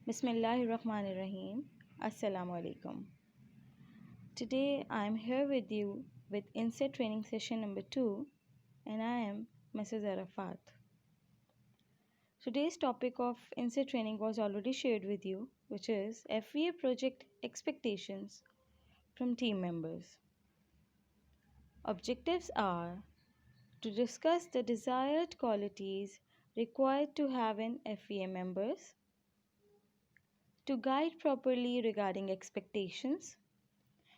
Bismillahirrahmanirrahim. Assalamu alaikum. Today I am here with you with INSET training session number 2 and I am Mrs. Arafat. Today's topic of INSET training was already shared with you, which is FVA project expectations from team members. Objectives are to discuss the desired qualities required to have in FVA members, to guide properly regarding expectations,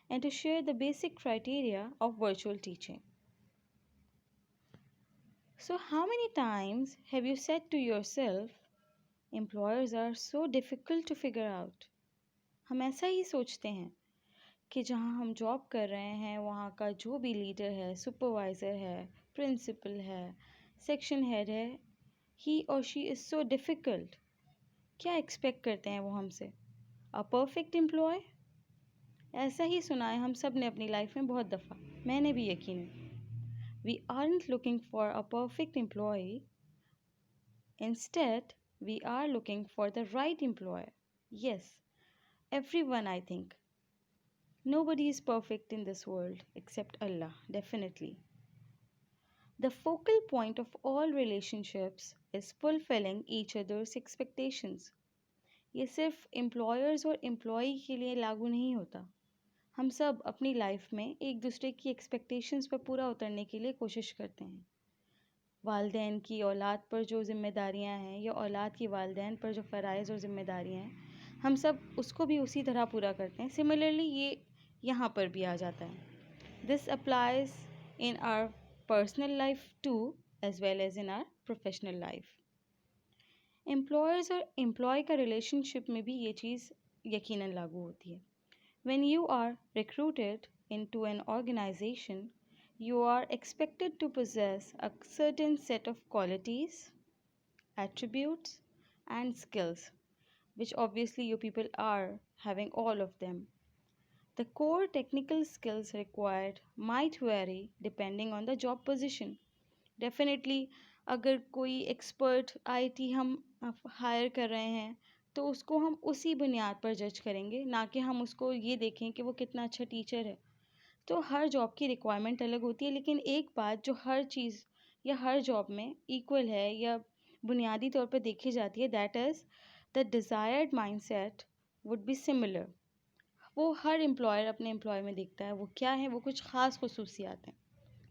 and to share the basic criteria of virtual teaching. So, how many times have you said to yourself, employers are so difficult to figure out? हम ऐसा ही सोचते हैं कि जहाँ हम job कर रहे हैं वहाँ का जो भी लीडर है, सुपरवाइज़र है, प्रिंसिपल है, सेक्शन हेड है, ही और शी इज़ सो डिफ़िकल्ट. क्या एक्सपेक्ट करते हैं वो हमसे? A perfect employee? ऐसा ही सुना है हम सब ने अपनी लाइफ में बहुत दफ़ा, मैंने भी यकीनन. We aren't looking for a perfect employee. Instead, we are looking for the right employer. Yes, everyone, I think. Nobody is perfect in this world except Allah, definitely. The focal point of all relationships is fulfilling each other's expectations. ये सिर्फ employers और employee के लिए लागू नहीं होता. हम सब अपनी लाइफ में एक दूसरे की एक्सपेक्टेशंस पर पूरा उतरने के लिए कोशिश करते हैं. वालदैन की औलाद पर जो ज़िम्मेदारियां हैं या औलाद की वालदैन पर जो फ़राइज़ और ज़िम्मेदारियां हैं, हम सब उसको भी उसी तरह पूरा करते हैं. सिमिलरली ये यहाँ पर भी आ जाता है. This applies in our personal life too as well as in our professional life. Employers और एम्प्लॉय का रिलेशनशिप में भी ये चीज़ यकीनन लागू होती है. When you are recruited into an organization, you are expected to possess a certain set of qualities, attributes, and skills, which obviously you people are having all of them. The core technical skills required might vary depending on the job position. Definitely, अगर कोई expert IT हम higher कर रहे हैं तो उसको हम उसी बुनियाद पर जज करेंगे, ना कि हम उसको ये देखें कि वो कितना अच्छा टीचर है. तो हर जॉब की रिक्वायरमेंट अलग होती है, लेकिन एक बात जो हर चीज़ या हर जॉब में इक्वल है या बुनियादी तौर पर देखी जाती है, that is the desired mindset would be similar. वो हर एम्प्लॉयर अपने एम्प्लॉय में देखता है. वो क्या है? वो कुछ ख़ास खसूसियात हैं.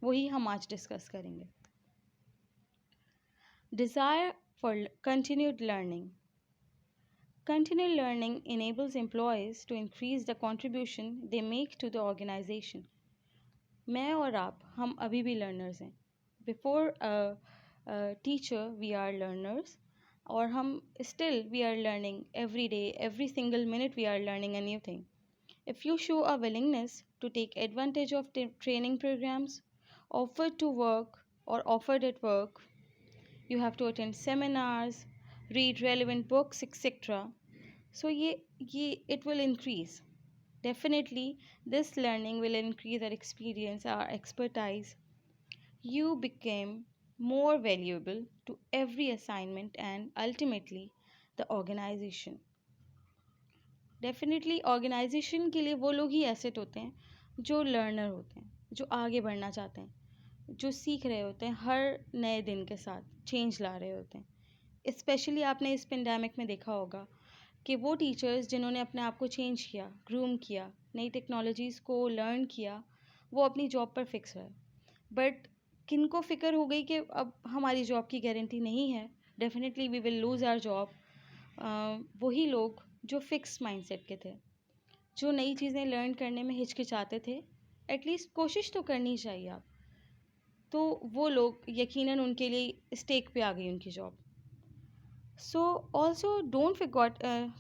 वही हम आज डिस्कस करेंगे. Desire for continued learning. Continual learning enables employees to increase the contribution they make to the organization. मैं और आप हम अभी भी learners हैं. Before a teacher we are learners और हम still we are learning every day, every single minute we are learning a new thing. If you show a willingness to take advantage of training programs offered to work or offered at work, you have to attend seminars, read relevant books, etc. So it will increase. Definitely this learning will increase our experience, our expertise. You became more valuable to every assignment and ultimately the organization. Definitely organization के लिए वो लोग ही asset होते हैं जो learner होते हैं, जो आगे बढ़ना चाहते हैं, जो सीख रहे होते हैं, हर नए दिन के साथ चेंज ला रहे होते हैं. स्पेशली आपने इस पेंडेमिक में देखा होगा कि वो टीचर्स जिन्होंने अपने आप को चेंज किया, ग्रूम किया, नई टेक्नोलॉजीज़ को लर्न किया, वो अपनी जॉब पर फिक्स रहे. बट किनको फ़िक्र हो गई कि अब हमारी जॉब की गारंटी नहीं है, definitely we will lose our job. वही लोग जो फिक्स माइंडसेट के थे, जो नई चीज़ें लर्न करने में हिचकिचाते थे, एटलीस्ट कोशिश तो करनी चाहिए आप. तो वो लोग यकीनन उनके लिए स्टेक पे आ गई उनकी job. So also don't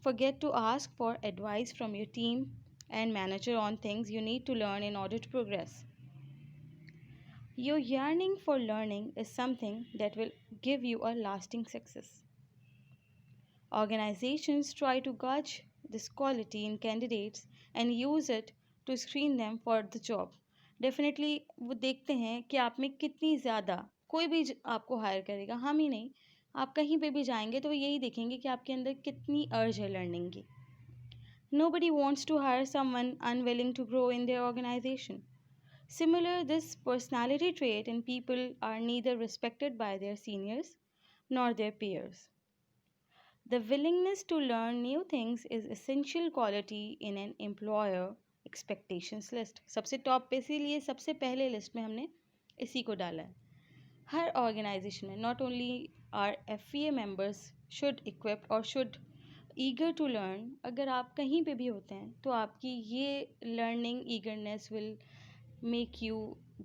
forget to ask for advice from your team and manager on things you need to learn in order to progress. Your yearning for learning is something that will give you a lasting success. Organizations try to gauge this quality in candidates and use it to screen them for the job. Definitely वो देखते हैं कि आप में कितनी ज़्यादा, कोई भी आपको हायर करेगा, हम ही नहीं, आप कहीं पे भी जाएंगे तो वो यही देखेंगे कि आपके अंदर कितनी अर्ज है लर्निंग की. Nobody wants to hire someone unwilling to grow in their organization. Similar, this personality trait in people are neither respected by their seniors nor their peers. The willingness to learn new things is essential quality in an employer expectations list. सबसे top पे इसीलिए सबसे पहले list में हमने इसी को डाला है. हर ऑर्गेनाइजेशन में not only our FEA members should equip or should eager to learn. अगर आप कहीं पे भी होते हैं तो आपकी ये learning eagerness will make you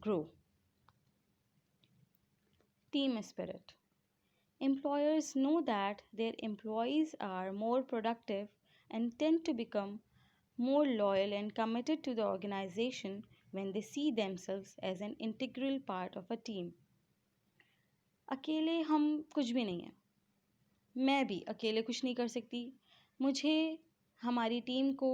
grow. Team spirit. Employers know that their employees are more productive and tend to become more loyal and committed to the organization when they see themselves as an integral part of a team. अकेले हम कुछ भी नहीं हैं. मैं भी अकेले कुछ नहीं कर सकती. मुझे हमारी टीम को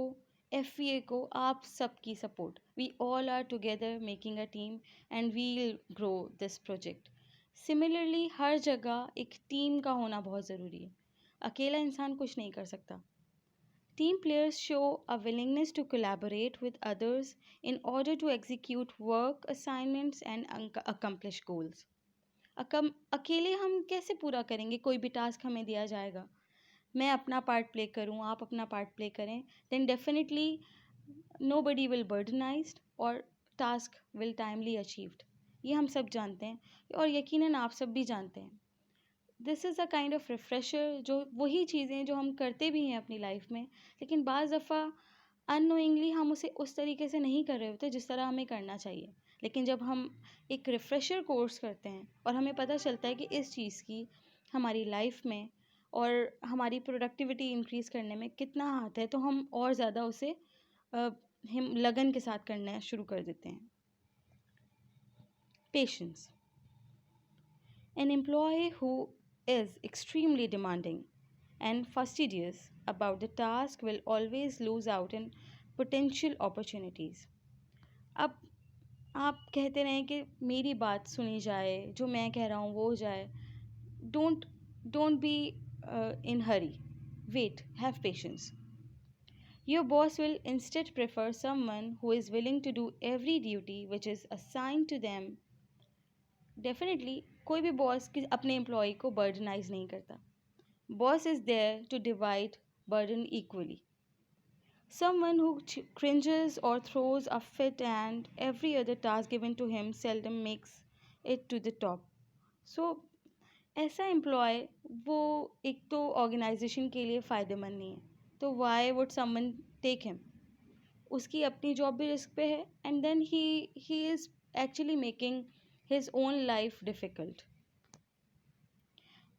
FVA को आप सबकी support. We all are together making a team and we'll grow this project. Similarly हर जगह एक टीम का होना बहुत ज़रूरी है. अकेला इंसान कुछ नहीं कर सकता. Team players show a willingness to collaborate with others in order to execute work assignments and accomplish goals. अकेले हम कैसे पूरा करेंगे? कोई भी टास्क हमें दिया जाएगा, मैं अपना पार्ट प्ले करूँ, आप अपना पार्ट प्ले करें, then definitely nobody will burdenized और task will timely achieved. ये हम सब जानते हैं और यकीनन आप सब भी जानते हैं. This is a kind of refresher, जो वही चीज़ें जो हम करते भी हैं अपनी लाइफ में, लेकिन बाज़ दफ़ा अननोइंगली हम उसे उस तरीके से नहीं कर रहे होते जिस तरह हमें करना चाहिए. लेकिन जब हम एक रिफ्रेशर कोर्स करते हैं और हमें पता चलता है कि इस चीज़ की हमारी लाइफ में और हमारी प्रोडक्टिविटी इंक्रीज़ करने में कितना हाथ है, तो हम और ज़्यादा उसे हम लगन के साथ करना शुरू कर देते हैं. Patience. An employee who is extremely demanding and fastidious about the task will always lose out in potential opportunities. अब आप कहते रहें कि मेरी बात सुनी जाए, जो मैं कह रहा हूँ वो हो जाए. Don't be in hurry. Wait, have patience. Your boss will instead prefer someone who is willing to do every duty which is assigned to them. Definitely कोई भी बॉस अपने एम्प्लॉय को बर्डनाइज नहीं करता. Boss is there to divide burden equally. Someone who cringes or throws a fit and every other task given to him seldom makes it to the top. So ऐसा employ वो एक तो organisation के लिए फ़ायदेमंद नहीं है, तो why would someone take him. उसकी अपनी जॉब भी रिस्क पे है and then he is actually making his own life difficult.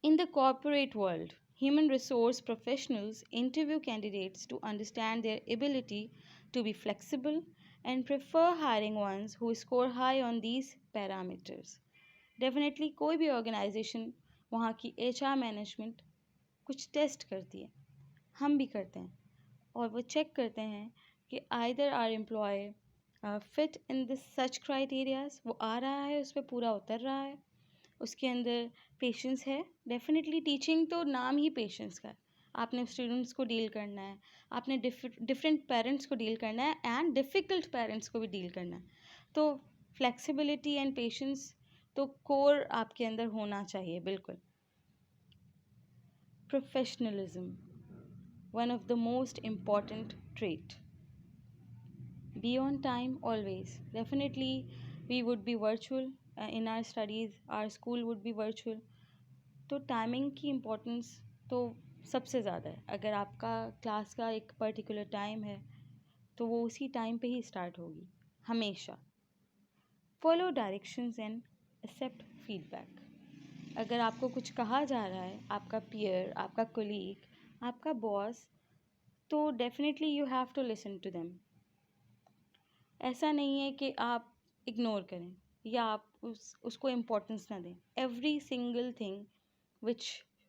In the corporate world, human resource professionals interview candidates to understand their ability to be flexible and prefer hiring ones who score high on these parameters. Definitely कोई भी organization वहाँ की HR management कुछ test करती है, हम भी करते हैं और वो चेक करते हैं कि either our employee fit in this such criterias, वो आ रहा है, उस पर पूरा उतर रहा है, उसके अंदर पेशेंस है. डेफिनेटली टीचिंग तो नाम ही पेशेंस का है. आपने स्टूडेंट्स को डील करना है, आपने डिफरेंट पेरेंट्स को डील करना है एंड डिफ़िकल्ट पेरेंट्स को भी डील करना है. तो फ्लेक्सिबिलिटी एंड पेशेंस तो कोर आपके अंदर होना चाहिए बिल्कुल. Professionalism, one of the most important trait. Be on time always. Definitely we would be virtual in our studies, our school would be virtual. तो टाइमिंग की इम्पोर्टेंस तो सबसे ज़्यादा है. अगर आपका क्लास का एक पर्टिकुलर टाइम है तो वो उसी टाइम पे ही स्टार्ट होगी हमेशा. Follow directions and accept feedback. अगर आपको कुछ कहा जा रहा है, आपका पीयर, आपका कोलीग, आपका बॉस, तो definitely you have to listen to them. ऐसा नहीं है कि आप इग्नोर करें या आप उसको इम्पोर्टेंस ना दें. Every single thing which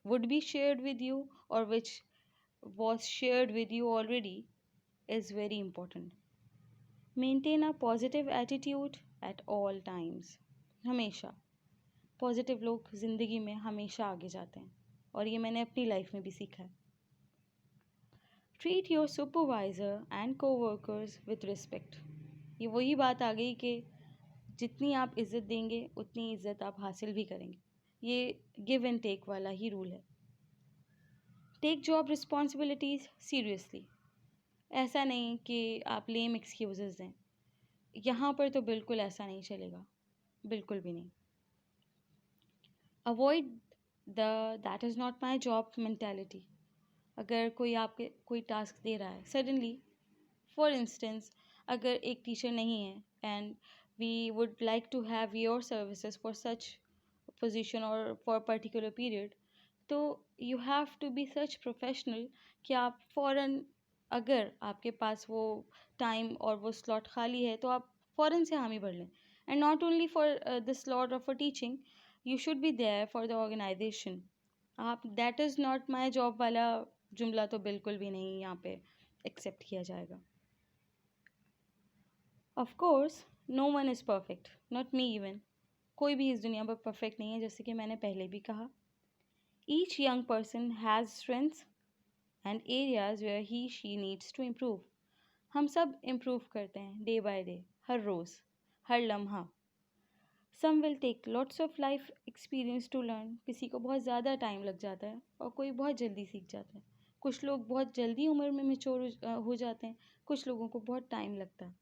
would be shared with you और which was shared with you already is very important. Maintain a positive attitude at all times. हमेशा पॉजिटिव लोग ज़िंदगी में हमेशा आगे जाते हैं. और ये मैंने अपनी लाइफ में भी सीखा है। Treat your supervisor and coworkers with respect. ये वही बात आ गई कि जितनी आप इज़्ज़त देंगे उतनी इज़्ज़त आप हासिल भी करेंगे। ये गिव एंड टेक वाला ही रूल है। Take job responsibilities seriously. ऐसा नहीं कि आप लेम एक्सक्यूजेज़ दें, यहाँ पर तो बिल्कुल ऐसा नहीं चलेगा, बिल्कुल भी नहीं। Avoid the that is not my job mentality. अगर कोई आपके कोई टास्क दे रहा है सडनली, फॉर इंस्टेंस अगर एक टीचर नहीं है and we would like to have your services for such position और फॉर पर्टिकुलर पीरियड, तो you have to be such professional कि आप फ़ौरन, अगर आपके पास वो टाइम और वो स्लॉट खाली है तो आप फ़ौरन से हामी भर लें। And not only for the slot of for teaching, you should be there for the organisation. आप that is not my job वाला जुमला तो बिल्कुल भी नहीं यहाँ पे एक्सेप्ट किया जाएगा। Of course no one is perfect, not me even. कोई भी इस दुनिया पर परफेक्ट नहीं है, जैसे कि मैंने पहले भी कहा। Each young person has strengths and areas where he she needs to improve. हम सब इम्प्रूव करते हैं डे बाय डे, हर रोज़, हर लम्हा। Some will take lots of life experience to learn. किसी को बहुत ज़्यादा टाइम लग जाता है और कोई बहुत जल्दी सीख जाता है। कुछ लोग बहुत जल्दी उम्र में मेच्योर हो जाते हैं, कुछ लोगों को बहुत टाइम लगता है।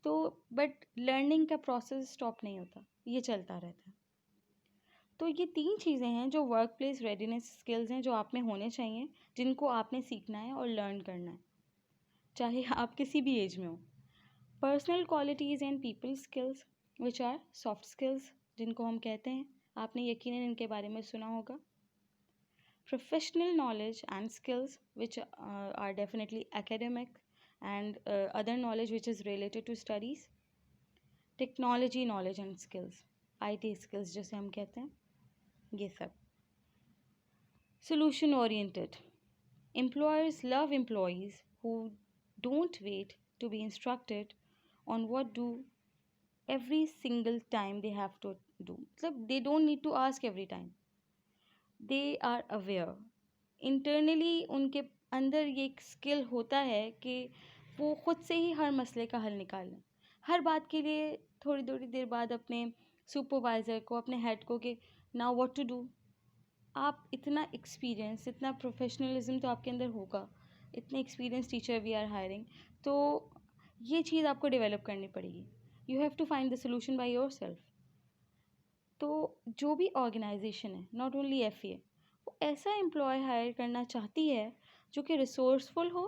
तो बट लर्निंग का प्रोसेस स्टॉप नहीं होता, ये चलता रहता है। तो ये 3 चीज़ें हैं जो वर्क प्लेस रेडीनेस स्किल्स हैं जो आप में होने चाहिए, जिनको आपने सीखना है और लर्न करना है, चाहे आप किसी भी एज में हो। Personal qualities and people skills which are soft skills, जिनको हम कहते हैं, आपने यकीनन इनके बारे में सुना होगा। Professional knowledge and skills which are definitely academic and other knowledge which is related to studies. Technology knowledge and skills, IT skills जैसे हम कहते हैं, ये सब। Solution oriented. Employers love employees who don't wait to be instructed on what do every single time they have to do. मतलब they don't need to ask every time. They are aware. Internally उनके अंदर ये एक skill होता है कि वो खुद से ही हर मसले का हल निकाल लें। हर बात के लिए थोड़ी थोड़ी देर बाद अपने सुपरवाइज़र को, अपने हेड को कि नाउ व्हाट टू डू। आप इतना एक्सपीरियंस, इतना प्रोफेशनलिज्म तो आपके अंदर होगा, इतने experience teacher we are hiring, तो ये चीज़ आपको डेवलप करनी पड़ेगी। You have to find the solution by yourself. तो जो भी ऑर्गेनाइजेशन है, नॉट ओनली FA, वो ऐसा एम्प्लॉय हायर करना चाहती है जो कि रिसोर्सफुल हो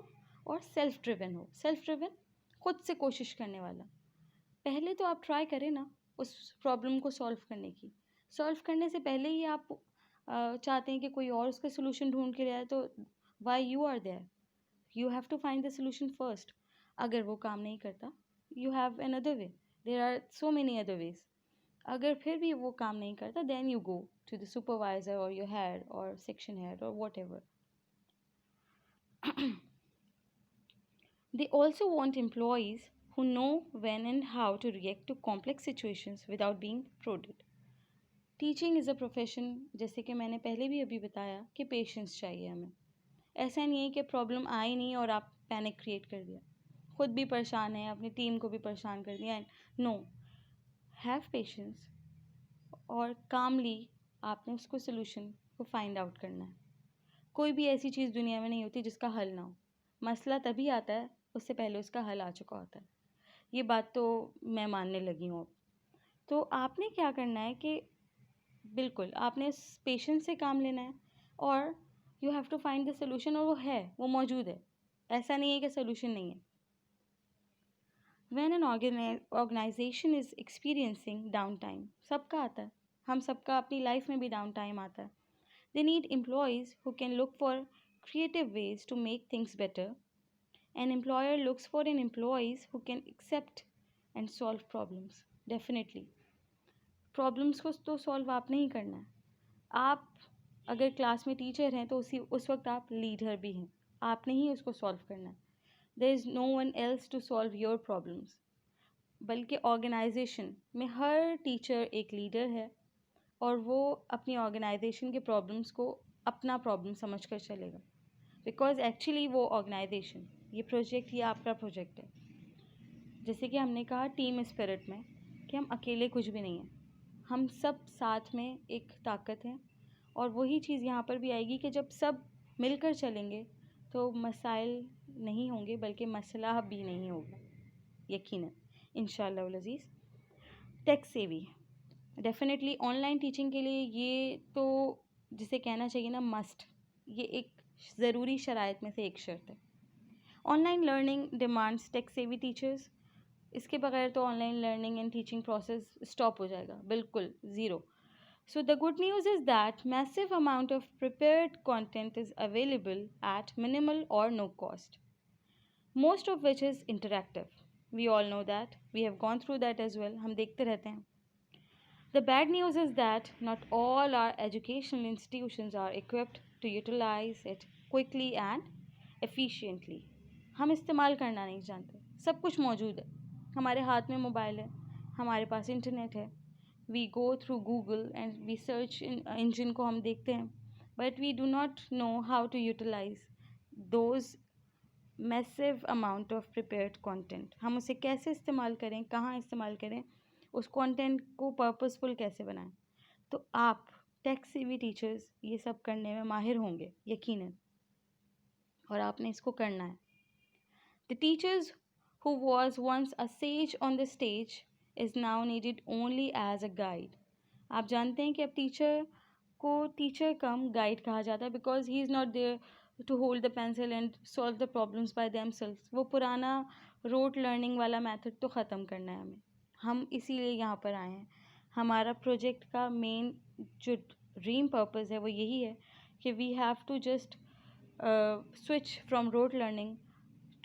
और सेल्फ ड्रिवन हो। सेल्फ ड्रिवन, खुद से कोशिश करने वाला। पहले तो आप ट्राई करें ना उस प्रॉब्लम को सॉल्व करने की। सॉल्व करने से पहले ही आप चाहते हैं कि कोई और उसका सोल्यूशन ढूंढ के ले आए, तो why you are there? You have to find the solution first. अगर वो काम नहीं करता, you have another way, there are so many other ways. अगर फिर भी वो काम नहीं करता, then you go to the supervisor और योर हेड और सेक्शन हेड और whatever. They also want employees who know when and how to react to complex situations without being prodded. Teaching is a profession, जैसे कि मैंने पहले भी अभी बताया कि पेशेंस चाहिए हमें। ऐसा नहीं है कि प्रॉब्लम आई नहीं और आप पैनिक क्रिएट कर दिया, खुद भी परेशान है, अपनी टीम को भी परेशान कर दिया। नो, हैव पेशेंस और कामली आपने उसको सोल्यूशन को फाइंड आउट करना है। कोई भी ऐसी चीज़ दुनिया में नहीं होती जिसका हल ना हो। मसला तभी आता है, उससे पहले उसका हल आ चुका होता है। ये बात तो मैं मानने लगी हूँ अब। तो आपने क्या करना है कि बिल्कुल आपने पेशेंस से काम लेना है और you have to find the solution, और वो है, वो मौजूद है। ऐसा नहीं है कि सोल्यूशन नहीं है। When an organisation is experiencing down time, सबका आता है, हम सबका अपनी लाइफ में भी डाउन टाइम आता है। They need employees who can look for creative ways to make things better. An employer looks for an employees who can accept and solve problems. Definitely. Problems को तो सॉल्व आपने ही करना है। आप अगर क्लास में टीचर हैं तो उस वक्त आप लीडर भी हैं, आपने ही उसको सॉल्व करना है। There is no one else to solve your problems. बल्कि ऑर्गेनाइजेशन में हर टीचर एक लीडर है और वो अपनी ऑर्गेनाइजेशन के प्रॉब्लम्स को अपना प्रॉब्लम समझ कर चलेगा, बिकॉज एक्चुअली वो ऑर्गेनाइजेशन, ये प्रोजेक्ट, ये आपका प्रोजेक्ट है। जैसे कि हमने कहा टीम स्पिरिट में कि हम अकेले कुछ भी नहीं हैं, हम सब साथ में एक ताकत हैं। और वही चीज़ यहाँ पर भी आएगी कि जब सब मिलकर चलेंगे तो मसाइल नहीं होंगे, बल्कि मसला भी नहीं होगा, यकीनन, इंशाअल्लाह उल अज़ीज़। Tech savvy definitely online teaching के लिए ये तो जिसे कहना चाहिए ना मस्ट, ये एक ज़रूरी शराइत में से एक शर्त है। Online learning demands tech savvy teachers. इसके बगैर तो online learning and teaching process stop हो जाएगा, बिल्कुल zero. So the good news is that massive amount of prepared content is available at minimal or no cost, most of which is interactive. We all know that. We have gone through that as well. हम देखते रहते हैं. The bad news is that not all our educational institutions are equipped to utilize it quickly and efficiently. हम इस्तेमाल करना नहीं जानते. सब कुछ मौजूद है. हमारे हाथ में मोबाइल है, हमारे पास इंटरनेट है. We go through Google and we search engine को हम देखते हैं, but we do not know how to utilize those massive amount of prepared content. हम उसे कैसे इस्तेमाल करें, कहाँ इस्तेमाल करें, उस कंटेंट को पर्पसफुल कैसे बनाएं। तो आप टेक सेवी टीचर्स ये सब करने में माहिर होंगे यकीनन, और आपने इसको करना है। The teachers who was once a sage on the stage is now needed only as a guide. आप जानते हैं कि अब टीचर को टीचर कम गाइड कहा जाता है, because he is not there to hold the pencil and solve the problems by themselves. वो पुराना रोट लर्निंग वाला मेथड तो ख़त्म करना है हमें। हम इसीलिए यहाँ पर आए हैं। हमारा प्रोजेक्ट का मेन जो ड्रीम पर्पस है वो यही है कि we have to just switch from rote learning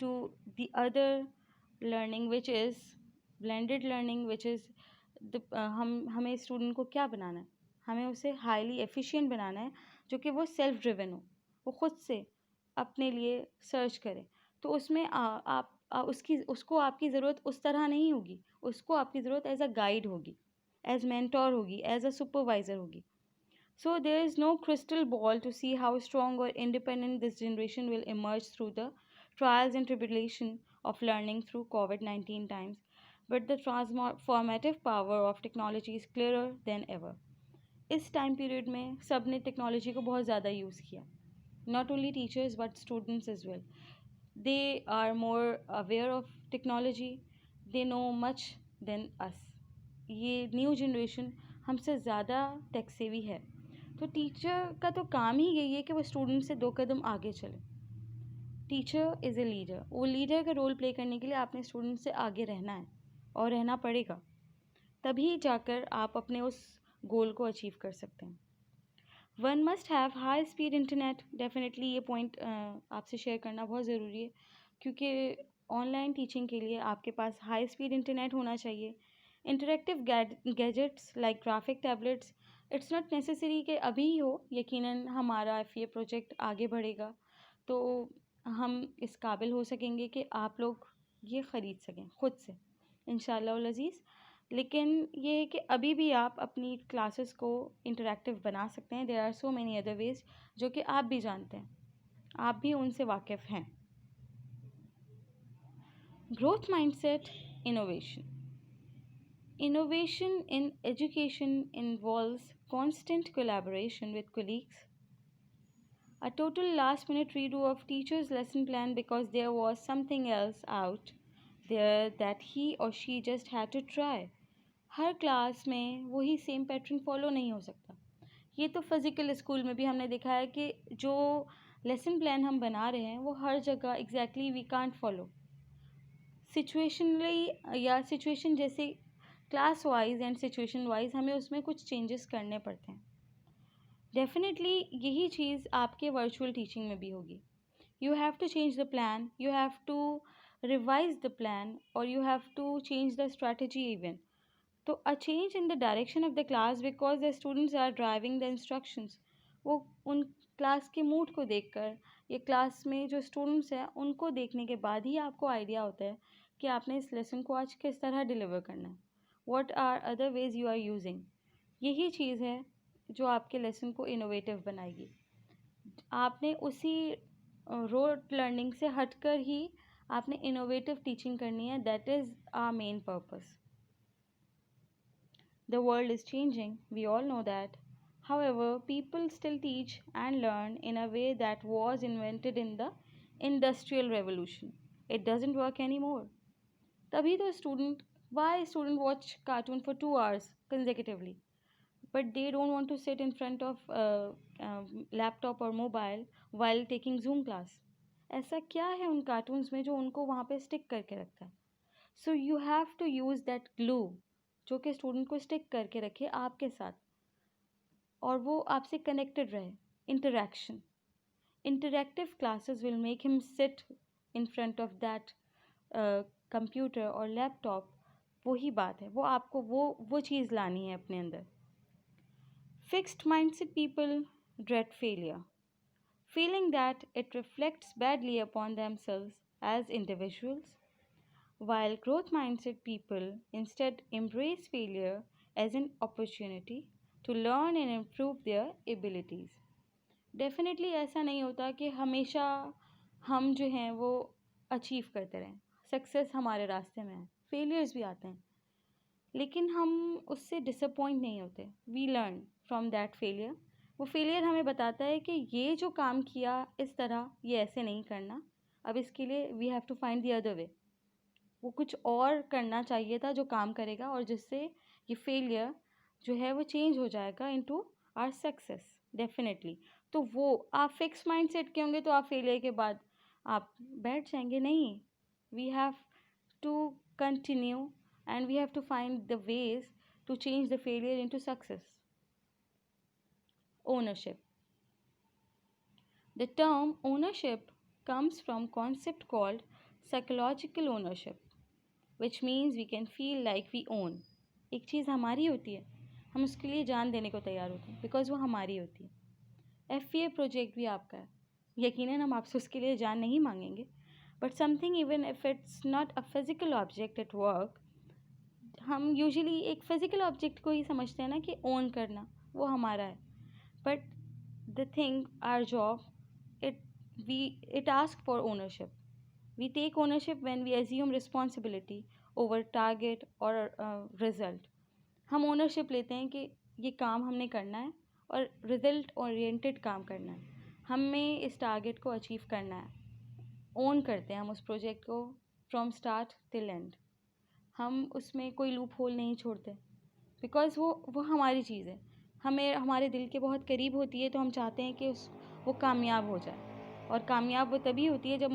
to the other learning which is blended learning, which is the हमें स्टूडेंट को क्या बनाना है, हमें उसे हाईली एफिशिएंट बनाना है, जो कि वो सेल्फ ड्रिवन हो, वो ख़ुद से अपने लिए सर्च करे। तो उसमें उसको आपकी ज़रूरत उस तरह नहीं होगी, उसको आपकी ज़रूरत एज अ गाइड होगी, एज मेंटोर होगी, एज अ सुपरवाइज़र होगी। So there is no crystal ball to see how strong or independent this generation will emerge through the trials and tribulation of learning through COVID-19 times, but the transformative power of technology is clearer than ever. इस time period में सब ने technology को बहुत ज़्यादा use किया, not only teachers but students as well. They are more aware of technology, they know much than us. ये new generation हमसे ज़्यादा टेक सेवी है, तो टीचर का तो काम ही यही है कि वो स्टूडेंट से 2 कदम आगे चले। टीचर इज़ ए लीडर, वो लीडर का रोल प्ले करने के लिए आपने स्टूडेंट से आगे रहना है और रहना पड़ेगा, तभी जाकर आप अपने उस गोल को अचीव कर सकते हैं। One must have high speed internet. Definitely ये पॉइंट आपसे शेयर करना बहुत ज़रूरी है, क्योंकि ऑनलाइन टीचिंग के लिए आपके पास हाई स्पीड इंटरनेट होना चाहिए। Interactive gadgets like graphic tablets, it's not necessary कि अभी ही हो। यकीनन हमारा ये प्रोजेक्ट आगे बढ़ेगा तो हम इस काबिल हो सकेंगे कि आप लोग ये ख़रीद सकें ख़ुद से, इंशाअल्लाह उल अज़ीज़। लेकिन ये है कि अभी भी आप अपनी क्लासेस को इंटरेक्टिव बना सकते हैं। There are so many other ways जो कि आप भी जानते हैं, आप भी उनसे वाकिफ़ हैं। Growth mindset, innovation. Innovation in education involves constant collaboration with colleagues. A total last minute redo of teacher's lesson plan because there was something else out there that he or she just had to try. Her class में वही same pattern follow नहीं हो सकता। ये तो physical school में भी हमने देखा है कि जो लेसन प्लान हम बना रहे हैं वो हर जगह exactly we can't follow. Situationally या सिचुएशन जैसे class wise and situation wise हमें उसमें कुछ चेंजेस करने पड़ते हैं। डेफिनेटली यही चीज़ आपके वर्चुअल टीचिंग में भी होगी। You have to change the plan, you have to revise the plan, और you have to change the strategy even. तो a change in the direction of the class because the students are driving the instructions. वो उन class के mood को देखकर, ये class में जो स्टूडेंट्स हैं उनको देखने के बाद ही आपको आइडिया होता है कि आपने इस लेसन को आज किस तरह डिलीवर करना है। What are other ways you are using? यही चीज़ है जो आपके लेसन को इनोवेटिव बनाएगी। आपने उसी रोट लर्निंग से हटकर ही आपने इनोवेटिव टीचिंग करनी है. That is our main purpose. The world is changing, we all know that. However, people still teach and learn in a way that was invented in the Industrial Revolution. It doesn't work anymore. तभी तो why student watch cartoon for 2 hours consecutively? But they don't want to sit in front of laptop or mobile while taking Zoom class. ऐसा क्या है उन cartoons में जो उनको वहाँ पे स्टिक करके रखता है? So you have to use that glue जो कि स्टूडेंट को स्टिक करके रखे आपके साथ और वो आपसे कनेक्टेड रहे. Interaction. Interactive classes will make him sit in front of that computer और लैपटॉप. वही बात है, वो आपको वो चीज़ लानी है अपने अंदर. Fixed mindset people dread failure, feeling that it reflects badly upon themselves as individuals, while growth mindset people instead embrace failure as an opportunity to learn and improve their abilities. Definitely ऐसा नहीं होता कि हमेशा हम जो हैं वो achieve करते रहें. सक्सेस हमारे रास्ते में है, फेलियर्स भी आते हैं, लेकिन हम उससे डिसअपॉइंट नहीं होते. We learn from that failure. वो फेलियर हमें बताता है कि ये जो काम किया इस तरह ये ऐसे नहीं करना, अब इसके लिए we have to find the other way. वो कुछ और करना चाहिए था जो काम करेगा और जिससे ये फेलियर जो है वो चेंज हो जाएगा इनटू आवर सक्सेस. डेफिनेटली. तो वो आप फिक्स माइंड सेट के होंगे तो आप फेलियर के बाद आप बैठ जाएंगे नहीं. We have to continue and we have to find the ways to change the failure into success. Ownership. The term ownership comes from concept called psychological ownership, which means we can feel like we own. एक चीज़ हमारी होती है, हम उसके लिए जान देने को तैयार होते हैं बिकॉज वो हमारी होती है. FPA प्रोजेक्ट भी आपका है, यकीनन हम आपसे उसके लिए जान नहीं मांगेंगे, but something even if it's not a physical object at work, हम यूजुअली एक फिजिकल ऑब्जेक्ट को ही समझते हैं ना कि ओन करना वो हमारा है. But the thing our job it ask for ownership. We take ownership when we assume responsibility over target और रिजल्ट. हम ओनरशिप लेते हैं कि ये काम हमने करना है और रिजल्ट ओरिएंटेड काम करना है, हमें इस टारगेट को अचीव करना है. ओन करते हैं हम उस प्रोजेक्ट को फ्रॉम स्टार्ट टिल एंड. हम उसमें कोई लूप होल नहीं छोड़ते बिकॉज़ वो हमारी चीज़ है, हमें हमारे दिल के बहुत करीब होती है, तो हम चाहते हैं कि वो कामयाब हो जाए. और कामयाब वो तभी होती है जब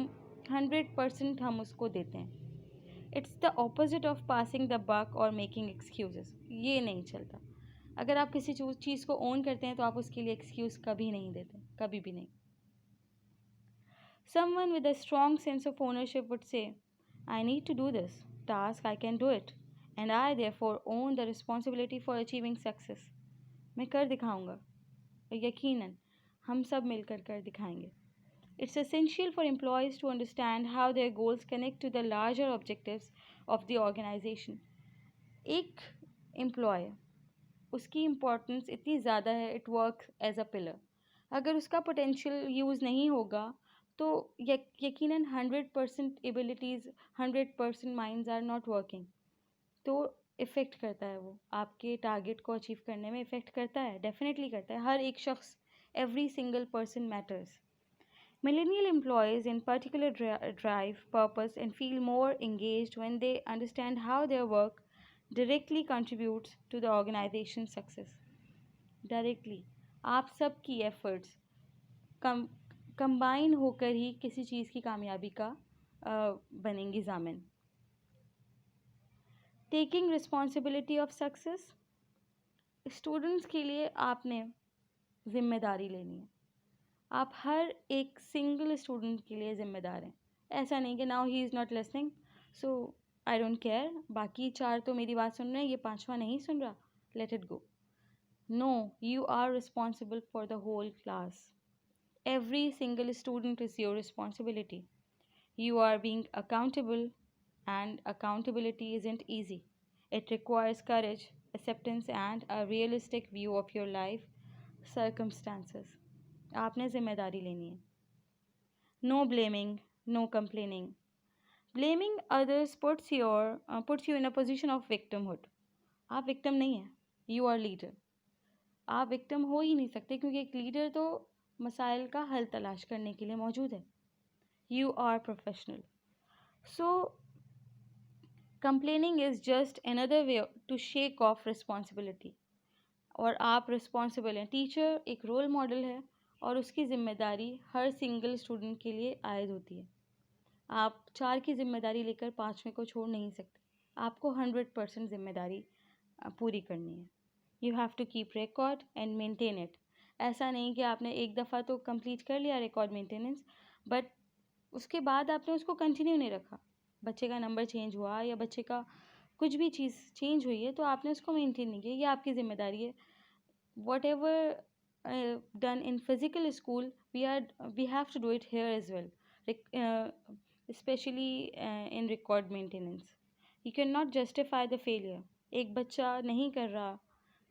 100% हम उसको देते हैं. It's the opposite of passing the buck और मेकिंग एक्सक्यूजेस. ये नहीं चलता. अगर आप किसी चीज़ को ओन करते हैं तो आप उसके लिए एक्सक्यूज़ कभी नहीं देते, कभी भी नहीं. Someone with a strong sense of ownership would say, I need to do this task, I can do it, and I therefore own the responsibility for achieving success. मैं कर दिखाऊंगा. यकीनन हम सब मिलकर कर दिखाएंगे. It's essential for employees to understand how their goals connect to the larger objectives of the organization. एक एम्प्लॉय, उसकी इम्पोर्टेंस इतनी ज़्यादा है, it work as a pillar. अगर उसका पोटेंशियल यूज़ नहीं होगा तो यकीनन 100% abilities, 100% minds are not working. तो इफ़ेक्ट करता है, वो आपके टारगेट को अचीव करने में इफ़ेक्ट करता है, डेफिनेटली करता है. हर एक शख्स, every single person matters. Millennial employees in particular drive purpose and feel more engaged when they understand how their work directly contributes to the organization's success. Directly. आप सबकी एफर्ट्स कंबाइन होकर ही किसी चीज़ की कामयाबी का बनेंगी ज़ामिन. Taking responsibility of success. Students के लिए आपने ज़िम्मेदारी लेनी है. आप हर एक सिंगल स्टूडेंट के लिए ज़िम्मेदार हैं. ऐसा नहीं कि now he is not listening so I don't care, बाकी 4 तो मेरी बात सुन रहे हैं, ये 5वां नहीं सुन रहा, let it go. No, you are responsible for the whole class. Every single student is your responsibility. You are being accountable, and accountability isn't easy. It requires courage, acceptance, and a realistic view of your life circumstances. आपने जिम्मेदारी लेनी है. No blaming, no complaining. Blaming others puts you in a position of victimhood. आप victim नहीं हैं, you are leader. आप victim हो ही नहीं सकते, क्योंकि एक लीडर तो मसाइल का हल तलाश करने के लिए मौजूद है. You are professional. So complaining is just another way to shake off responsibility. और आप रिस्पॉन्सिबल हैं. टीचर एक रोल मॉडल है और उसकी ज़िम्मेदारी हर सिंगल स्टूडेंट के लिए आयद होती है. आप 4 की ज़िम्मेदारी लेकर 5वें को छोड़ नहीं सकते. आपको 100% ज़िम्मेदारी पूरी करनी है. You have to keep record and maintain it. ऐसा नहीं कि आपने एक दफ़ा तो कंप्लीट कर लिया रिकॉर्ड मेंटेनेंस, बट उसके बाद आपने उसको कंटिन्यू नहीं रखा. बच्चे का नंबर चेंज हुआ या बच्चे का कुछ भी चीज़ चेंज हुई है तो आपने उसको मेंटेन नहीं किया. ये आपकी ज़िम्मेदारी है. Whatever done in physical school, we have to do it here as well. Especially in record maintenance. You cannot justify the failure. एक बच्चा नहीं कर रहा,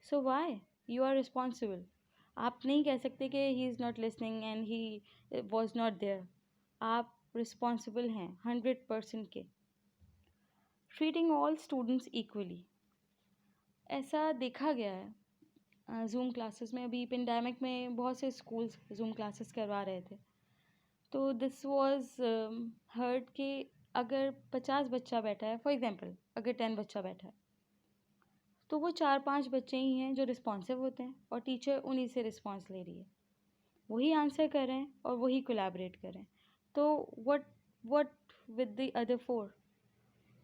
so why? You are responsible. आप नहीं कह सकते कि he is not listening and he was not there. आप responsible हैं 100% के. Treating all students equally. ऐसा देखा गया है जूम क्लासेस में. अभी पेंडेमिक में बहुत से स्कूल्स जूम क्लासेस करवा रहे थे, तो दिस वाज हर्ड कि अगर 50 बच्चा बैठा है, फॉर एग्जांपल अगर 10 बच्चा बैठा है, तो वो 4-5 बच्चे ही हैं जो रिस्पॉन्सिव होते हैं और टीचर उन्हीं से रिस्पॉन्स ले रही है. वही आंसर कर रहे हैं और वही कोलैबोरेट कर रहे हैं. तो what with the other 4?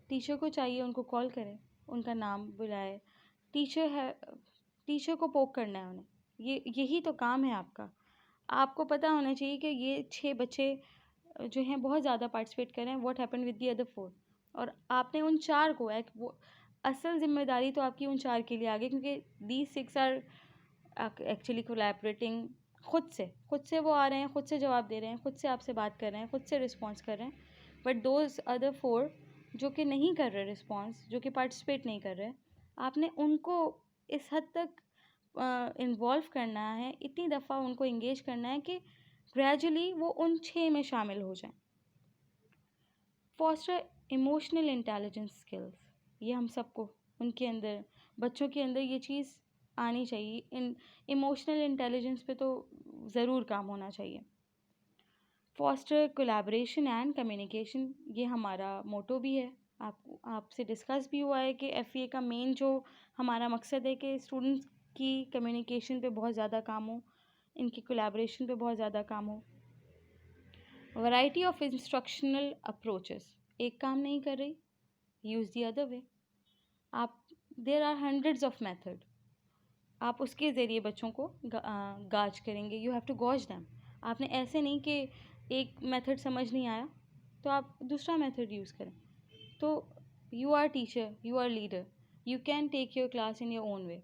Teacher को चाहिए उनको कॉल करें, उनका नाम बुलाए. टीचर को पोक करना है उन्हें. यही तो काम है आपका. आपको पता होना चाहिए कि ये 6 बच्चे जो हैं बहुत ज़्यादा पार्टिसिपेट कर रहे हैं. What happen with the other 4? और आपने उन 4 को वो असल जिम्मेदारी तो आपकी उन 4 के लिए आ गई, क्योंकि दीज 6 आर एक्चुअली कोलैबोरेटिंग. खुद से वो आ रहे हैं, खुद से जवाब दे रहे हैं, खुद से आपसे बात कर रहे हैं, खुद से रिस्पॉन्स कर रहे हैं. बट दोज अदर 4 जो कि नहीं कर रहे रिस्पॉन्स, जो कि पार्टिसिपेट नहीं कर रहे, आपने उनको इस हद तक इन्वॉल्व करना है, इतनी दफ़ा उनको इंगेज करना है कि ग्रेजुअली वो उन 6 में शामिल हो जाएं. Foster emotional intelligence skills. ये हम सबको उनके अंदर, बच्चों के अंदर ये चीज़ आनी चाहिए. इन इमोशनल इंटेलिजेंस पे तो ज़रूर काम होना चाहिए. Foster collaboration and communication. ये हमारा मोटो भी है. आपसे डिस्कस भी हुआ है कि FEA का मेन जो हमारा मकसद है कि स्टूडेंट्स की कम्युनिकेशन पे बहुत ज़्यादा काम हो, इनकी कोलैबोरेशन पे बहुत ज़्यादा काम हो. Variety of instructional approaches. एक काम नहीं कर रही, यूज़ द अदर वे. आप there are hundreds of method. आप उसके ज़रिए बच्चों को गाज करेंगे. You have to gauge them. आपने ऐसे नहीं कि एक मेथड समझ नहीं आया तो आप दूसरा मेथड यूज़ करें. तो you are teacher, you are leader, you can take your class in your own way.